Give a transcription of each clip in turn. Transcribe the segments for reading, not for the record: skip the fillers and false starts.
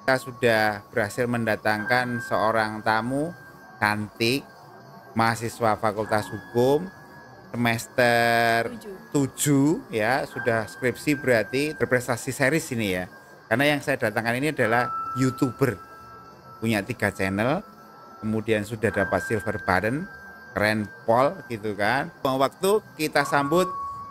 Kita sudah berhasil mendatangkan seorang tamu cantik, mahasiswa Fakultas Hukum, semester 7 ya, sudah skripsi berarti berprestasi series ini ya. Karena yang saya datangkan ini adalah YouTuber, punya 3 channel, kemudian sudah dapat silver button, keren pol gitu kan. Waktu kita sambut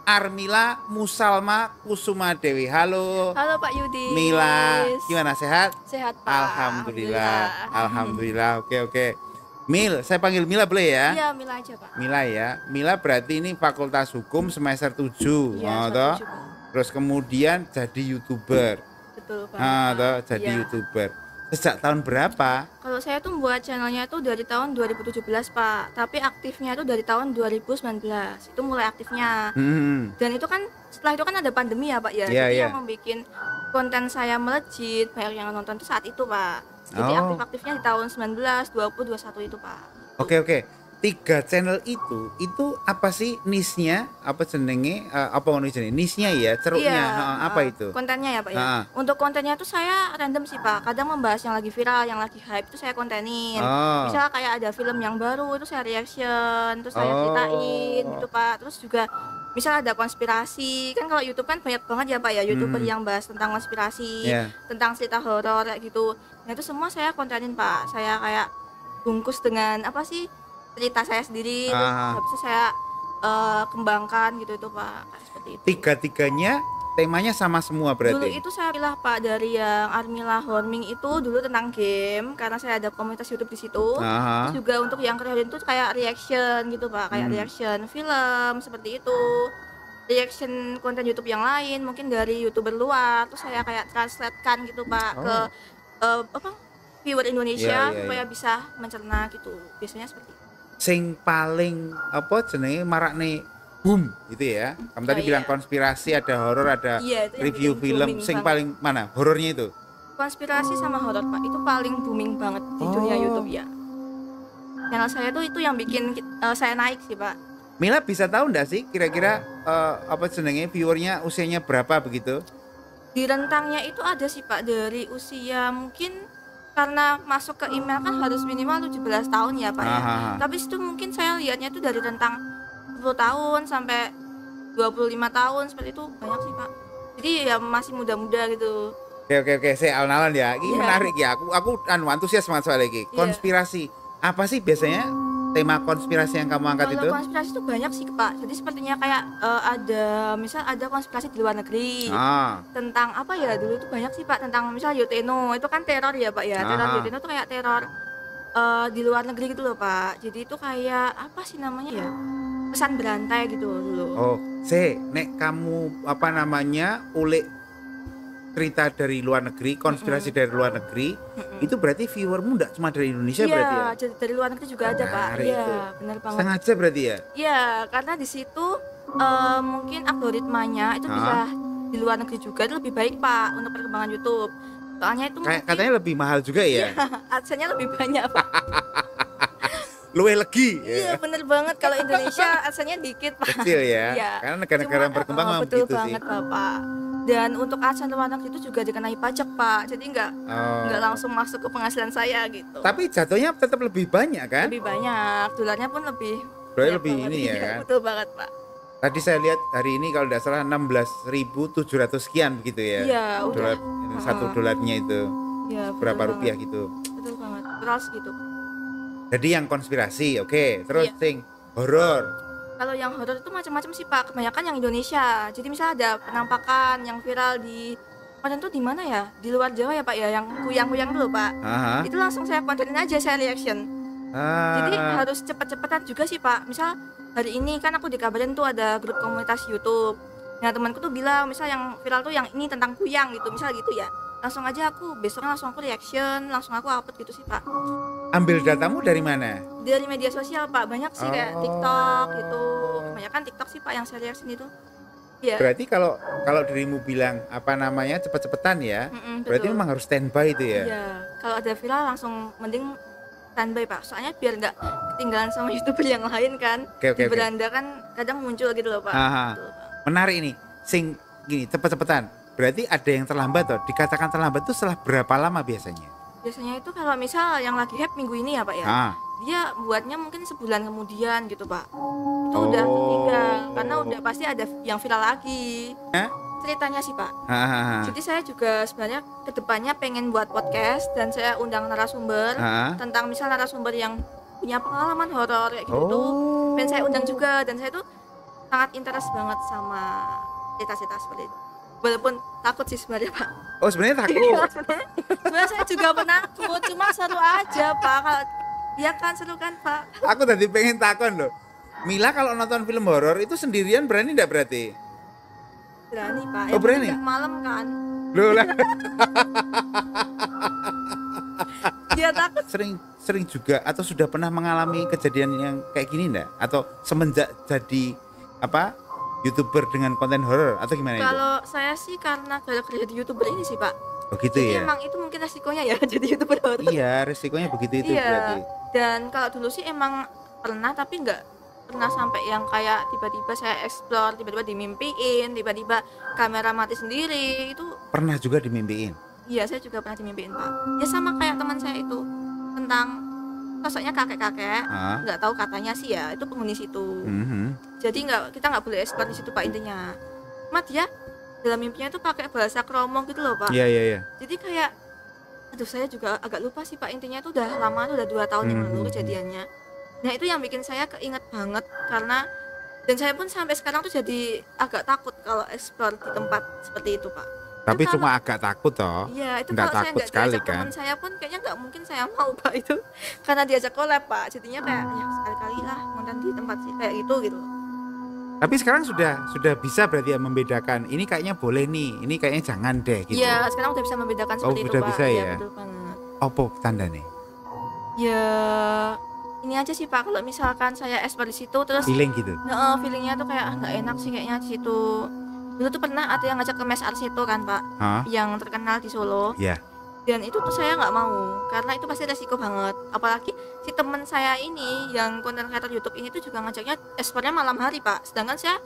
Armila Musalma Kusuma Dewi. Halo. Halo Pak Yudi. Mila, gimana, sehat? Sehat Pak. Alhamdulillah. Alhamdulillah. Oke. Mil, saya panggil Mila boleh ya? Iya, Mila aja Pak. Mila ya. Mila berarti ini Fakultas Hukum semester 7. Iya, toh? semester 7, Pak. Terus kemudian jadi YouTuber. Betul Pak. Toh, jadi Iya. YouTuber. Sejak tahun berapa? Kalau saya tuh buat channelnya itu dari tahun 2017 Pak, tapi aktifnya itu dari tahun 2019. Itu mulai aktifnya. Dan itu kan setelah itu kan ada pandemi ya Pak ya. Iya, Jadi iya. yang membuat konten saya melejit, banyak yang nonton itu saat itu Pak. Jadi Oh. aktifnya di tahun 19, 20, 21 itu Pak. Oke. 3 channel itu apa sih niche-nya? Apa jenenge? Apa ngono jenenge? Niche-nya ya, ceruknya. Apa itu? Kontennya ya Pak ya. Untuk kontennya tuh saya random sih Pak. Kadang membahas yang lagi viral, yang lagi hype itu saya kontenin. Misalnya kayak ada film yang baru itu saya reaction, terus saya ceritain gitu Pak. Terus juga misal ada konspirasi, kan kalau YouTube kan banyak banget ya Pak ya YouTuber yang bahas tentang konspirasi, tentang cerita horor kayak gitu. Nah itu semua saya kontenin Pak. Saya kayak bungkus dengan apa sih, cerita saya sendiri, terus habis itu saya kembangkan gitu itu Pak, kayak seperti itu. 3-tiganya temanya sama semua berarti? Dulu itu saya pilih Pak dari yang Armila Horming itu dulu tentang game, karena saya ada komunitas YouTube di situ. Terus juga untuk yang keren itu kayak reaction gitu Pak, kayak reaction film seperti itu. Reaction konten YouTube yang lain mungkin dari YouTuber luar, terus saya kayak translatekan gitu Pak ke viewer Indonesia supaya bisa mencerna gitu. Biasanya seperti itu. Sing paling apa jenenge marakne boom gitu ya. Kamu tadi bilang konspirasi, ada horor, ada review film. Sing paling mana? Horornya itu? Konspirasi sama horor Pak, itu paling booming banget di dunia YouTube ya. Channel saya tuh itu yang bikin saya naik sih Pak. Mila bisa tahu enggak sih kira-kira apa jenenge viewernya usianya berapa begitu? Di rentangnya itu ada sih Pak, dari usia mungkin karena masuk ke email kan harus minimal 17 tahun ya Pak ya. Tapi itu mungkin saya lihatnya itu dari rentang 10 tahun sampai 25 tahun seperti itu, banyak sih Pak. Jadi ya masih muda-muda gitu. Oke, saya alon-alon ya. Ini menarik ya. Aku antusias banget soal ini. Konspirasi. Apa sih biasanya tema konspirasi yang kamu angkat itu? Kalau konspirasi itu banyak sih Pak. Jadi sepertinya kayak misal ada konspirasi di luar negeri tentang apa ya, dulu itu banyak sih Pak, tentang misal Yuteno itu kan teror ya Pak ya. Teror Yuteno itu kayak teror di luar negeri gitu loh Pak. Jadi itu kayak apa sih namanya ya, pesan berantai gitu dulu. Nek kamu apa namanya ulik cerita dari luar negeri, konspirasi dari luar negeri, itu berarti viewermu enggak cuma dari Indonesia berarti ya? Iya, dari luar negeri juga ada Pak. Iya, benar banget. Sengaja berarti ya? Iya, karena di situ mungkin algoritmanya itu bisa di luar negeri juga itu lebih baik Pak untuk perkembangan YouTube. Soalnya itu katanya lebih mahal juga ya? AdSense-nya lebih banyak Pak. Luwih legi. Iya, bener banget. Kalau Indonesia AdSense-nya dikit Pak. Kecil ya? Iya. Karena negara-negara yang berkembang memang betul begitu sih. banget Bapak. Dan untuk AdSense luar negeri itu juga dikenai pajak Pak. Jadi nggak langsung masuk ke penghasilan saya gitu. Tapi jatuhnya tetap lebih banyak kan? Lebih banyak, dolarnya pun lebih. Berarti lebih ini ya kan? Betul banget Pak. Tadi saya lihat hari ini kalau tidak salah 16.700 sekian begitu ya. Iya, dolar, udah. $1 itu. Ya, berapa banget. rupiah gitu. Betul banget. Terus gitu. Jadi yang konspirasi, oke. Terus sing horor. Kalau yang horor itu macam-macam sih Pak, kebanyakan yang Indonesia. Jadi misalnya ada penampakan yang viral di konten tuh di mana ya? Di luar Jawa ya Pak ya, yang kuyang-kuyang dulu Pak. Itu langsung saya kontenin aja, saya reaction. Jadi harus cepet-cepetan juga sih Pak. Misal hari ini kan aku dikabarin tuh ada grup komunitas YouTube. Nah temanku tuh bilang misal yang viral tuh yang ini tentang kuyang gitu, misal gitu ya. Langsung aja aku besoknya langsung aku reaction, langsung aku upload gitu sih Pak. Ambil datamu dari mana? Dari media sosial Pak, banyak sih kayak TikTok gitu. Kebanyakan TikTok sih Pak yang saya reaction itu. Ya. Berarti kalau dirimu bilang apa namanya cepet-cepetan ya, berarti memang harus standby itu ya? Iya, kalau ada viral langsung mending standby Pak, soalnya biar nggak ketinggalan sama YouTuber yang lain kan. Di beranda kan kadang muncul gitu loh Pak. Menarik ini, sing gini cepet-cepetan. berarti ada yang terlambat toh. Dikatakan terlambat itu setelah berapa lama biasanya? Biasanya itu kalau misal yang lagi hype minggu ini ya Pak ya, dia buatnya mungkin sebulan kemudian gitu Pak. Itu udah ketinggal karena udah pasti ada yang viral lagi. Ceritanya sih Pak. Jadi saya juga sebenarnya kedepannya pengen buat podcast dan saya undang narasumber tentang misal narasumber yang punya pengalaman horor kayak gitu. Dan saya undang juga dan saya tuh sangat interest banget sama cerita-cerita seperti itu. Walaupun takut sih sebenarnya Pak. Oh sebenarnya takut? Sebenarnya saya juga penakut, cuma seru aja Pak. Kalau ya kan seru kan Pak. Aku tadi pengen takon loh. Mila kalau nonton film horor itu sendirian berani enggak berarti? Berani Pak. Oh berani? Malam kan. Loh lah. Dia takut. Sering juga atau sudah pernah mengalami kejadian yang kayak gini enggak? Atau semenjak jadi YouTuber dengan konten horor atau gimana itu? Kalau saya sih karena gara-gara jadi YouTuber ini sih Pak. Oh gitu jadi ya? Emang itu mungkin resikonya ya jadi YouTuber horor. Iya resikonya begitu itu berarti. Dan kalau dulu sih emang pernah tapi nggak pernah sampai yang kayak tiba-tiba saya explore, tiba-tiba dimimpiin, tiba-tiba kamera mati sendiri itu. Pernah juga dimimpiin? Iya saya juga pernah dimimpiin Pak. Ya sama kayak teman saya itu tentang sosoknya kakek-kakek, nggak tahu katanya sih ya itu penghuni situ. Jadi kita nggak boleh explore di situ Pak intinya. Cuma dia dalam mimpinya itu pakai bahasa kromo gitu loh Pak. Iya. Jadi kayak, aduh saya juga agak lupa sih Pak intinya itu udah lama, udah 2 tahun yang lalu kejadiannya. Nah itu yang bikin saya keinget banget karena dan saya pun sampai sekarang tuh jadi agak takut kalau explore di tempat seperti itu Pak. Tapi itu cuma agak takut toh. Iya itu nggak kalau takut saya nggak sekali diajak kan. teman saya pun kayaknya nggak mungkin saya mau Pak itu karena diajak collab Pak. Jadinya kayak ya sekali-kali lah nonton di tempat sih kayak gitu. Tapi sekarang sudah bisa berarti ya membedakan ini kayaknya boleh nih, ini kayaknya jangan deh gitu. Iya sekarang udah bisa membedakan seperti itu udah Pak. Bisa ya. Betul banget. Apa tanda nih? Ya ini aja sih Pak kalau misalkan saya explore di situ terus feeling gitu. Feelingnya tuh kayak nggak enak sih kayaknya di situ. Dulu tuh pernah ada yang ngajak ke Mes Arseto kan Pak, yang terkenal di Solo. Iya. Dan itu tuh saya nggak mau karena itu pasti resiko banget. Apalagi si teman saya ini yang konten kreator YouTube ini tuh juga ngajaknya explore-nya malam hari Pak. Sedangkan saya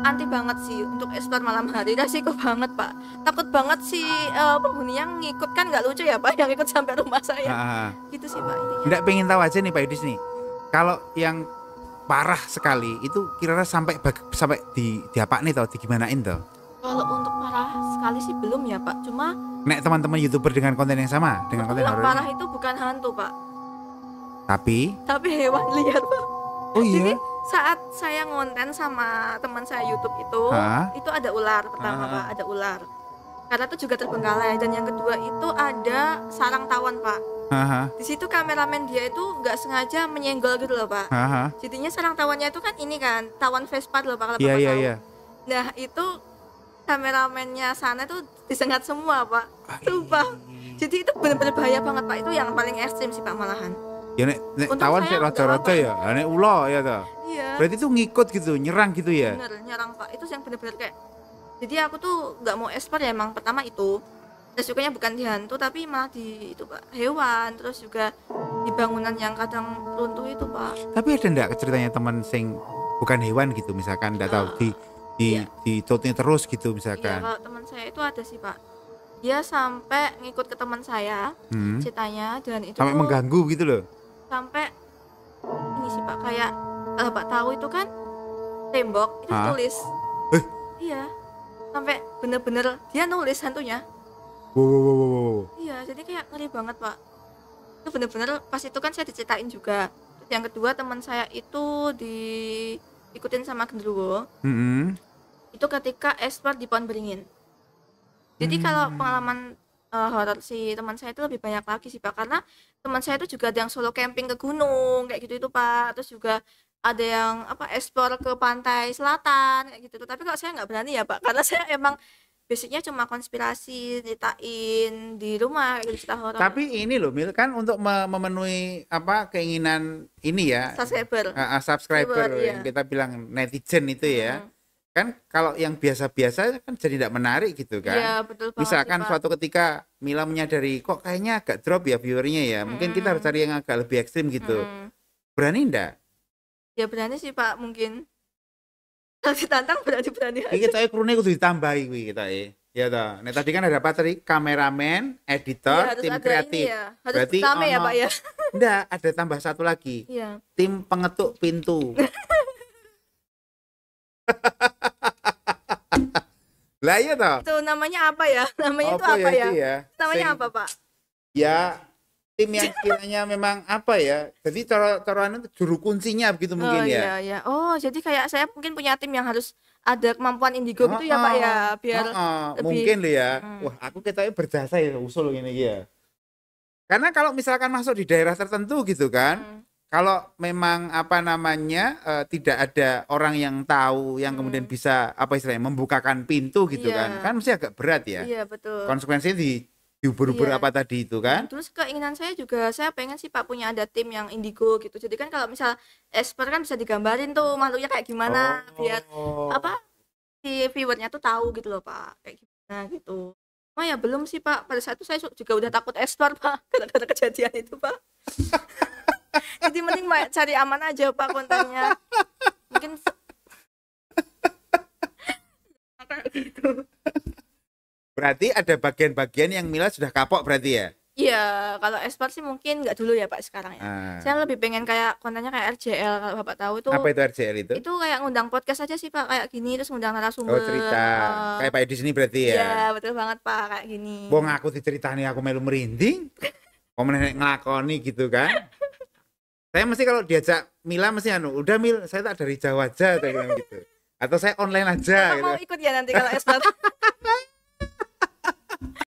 anti banget sih untuk explore malam hari, resiko banget Pak. Takut banget si penghuni yang ngikut kan nggak lucu ya Pak, yang ikut sampai rumah saya. Gitu sih Pak intinya. Nggak pengen tahu aja nih Pak Yudis nih. Kalau yang parah sekali itu kira-kira sampai diapa nih tau, digimanain tau? Kalau untuk parah sekali sih belum ya Pak, cuma nek teman-teman YouTuber dengan konten yang sama dengan konten horor parah itu bukan hantu Pak, tapi hewan liar Pak. Oh iya. Jadi saat saya ngonten sama teman saya YouTube itu ada ular pertama Pak, ada ular karena itu juga terbengkalai dan yang kedua itu ada sarang tawon Pak. Di situ kameramen dia itu nggak sengaja menyenggol gitu loh Pak. Jadinya sarang tawonnya itu kan ini kan tawon Vespa loh Pak kalau Bapak tahu. Nah itu kameramennya sana tuh disengat semua Pak. Sumpah. Jadi itu benar-benar bahaya banget Pak. Itu yang paling ekstrim sih Pak malahan. Ya nek tawon sih rata-rata ya. Nek ulo ya toh. Iya. Berarti itu ngikut gitu, nyerang gitu ya. Bener, nyerang Pak. Itu yang benar-benar kayak. Jadi aku tuh nggak mau explore ya emang pertama itu. Resikonya bukan di hantu tapi malah di itu Pak, hewan, terus juga di bangunan yang kadang runtuh itu Pak. Tapi ada enggak ceritanya teman sing bukan hewan gitu misalkan enggak tahu di totnya terus gitu misalkan. Iya, kalau teman saya itu ada sih Pak. Dia sampai ngikut ke teman saya ceritanya dan itu sampai mengganggu gitu loh. Sampai ini sih Pak kayak Pak tahu itu kan tembok itu tulis. Iya. Sampai bener-bener dia nulis hantunya. Wow. Iya, jadi kayak ngeri banget Pak. Itu bener-bener pas itu kan saya diceritain juga. Terus yang kedua teman saya itu diikutin sama genderuwo. Itu ketika explore di Pohon Beringin. Jadi kalau pengalaman horor si teman saya itu lebih banyak lagi sih Pak, karena teman saya itu juga ada yang solo camping ke gunung kayak gitu itu Pak. Terus juga ada yang explore ke pantai selatan kayak gitu. Tapi kalau saya nggak berani ya Pak, karena saya emang basicnya cuma konspirasi, ceritain di rumah kayak cerita horor. Tapi ini loh Mil kan untuk memenuhi keinginan ini ya subscriber yang kita bilang netizen itu ya. Kan kalau yang biasa-biasa kan jadi tidak menarik gitu kan. Iya, betul banget. Misalkan sih, suatu ketika Mila menyadari kok kayaknya agak drop ya viewernya ya. Mungkin kita harus cari yang agak lebih ekstrim gitu. Berani enggak? Ya berani sih Pak mungkin. Kalau ditantang berani. Iki kita krune kudu ditambahi kuwi kita Ya toh. Nah, tadi kan ada apa tadi? Kameramen, editor, Iya, harus tim ada kreatif. ini ya. Harus Berarti rame ya, Pak ya. enggak, ada tambah satu lagi. Iya. Tim pengetuk pintu. Lah iya toh. Itu namanya apa ya? Namanya itu Apa apa ya ya? itu ya? Namanya Sing- apa, Pak? Ya tim yang kiranya memang apa ya? Jadi cara-caranya juru kuncinya begitu Oh mungkin ya. iya ya. Oh, jadi kayak saya mungkin punya tim yang harus ada kemampuan indigo gitu ya, Pak ya, biar lebih Mungkin loh ya. Wah, aku kita berjasa ya usul gini ya. Karena kalau misalkan masuk di daerah tertentu gitu kan, kalau memang apa namanya tidak ada orang yang tahu yang kemudian bisa apa istilahnya membukakan pintu gitu Iya. kan mesti agak berat ya. Iya, betul. Konsekuensinya diubur-ubur Iya. apa tadi itu kan. Terus keinginan saya juga, saya pengen sih Pak punya ada tim yang indigo gitu. Jadi kan kalau misal expert kan bisa digambarin tuh makhluknya kayak gimana, biar apa si viewernya tuh tahu gitu loh Pak, kayak gimana gitu. Oh ya belum sih Pak, pada saat itu saya juga udah takut expert Pak, gara-gara kejadian itu Pak. Jadi mending cari aman aja Pak kontennya. Mungkin kayak gitu. Berarti ada bagian-bagian yang Mila sudah kapok berarti ya? Iya, kalau expert sih mungkin nggak dulu ya Pak sekarang ya. Saya lebih pengen kayak kontennya kayak RJL, kalau Bapak tahu itu. Apa itu RJL itu? Itu kayak ngundang podcast aja sih Pak, kayak gini terus ngundang narasumber. Oh cerita, kayak Pak di sini berarti ya? Iya, betul banget Pak, kayak gini. Wong aku diceritani aku melu merinding. Kok meneh nglakoni gitu kan? Saya mesti kalau diajak Mila mesti udah Mil, saya tak dari Jawa aja kayak gitu. Atau saya online aja Bapak gitu. mau ikut ya nanti kalau expert?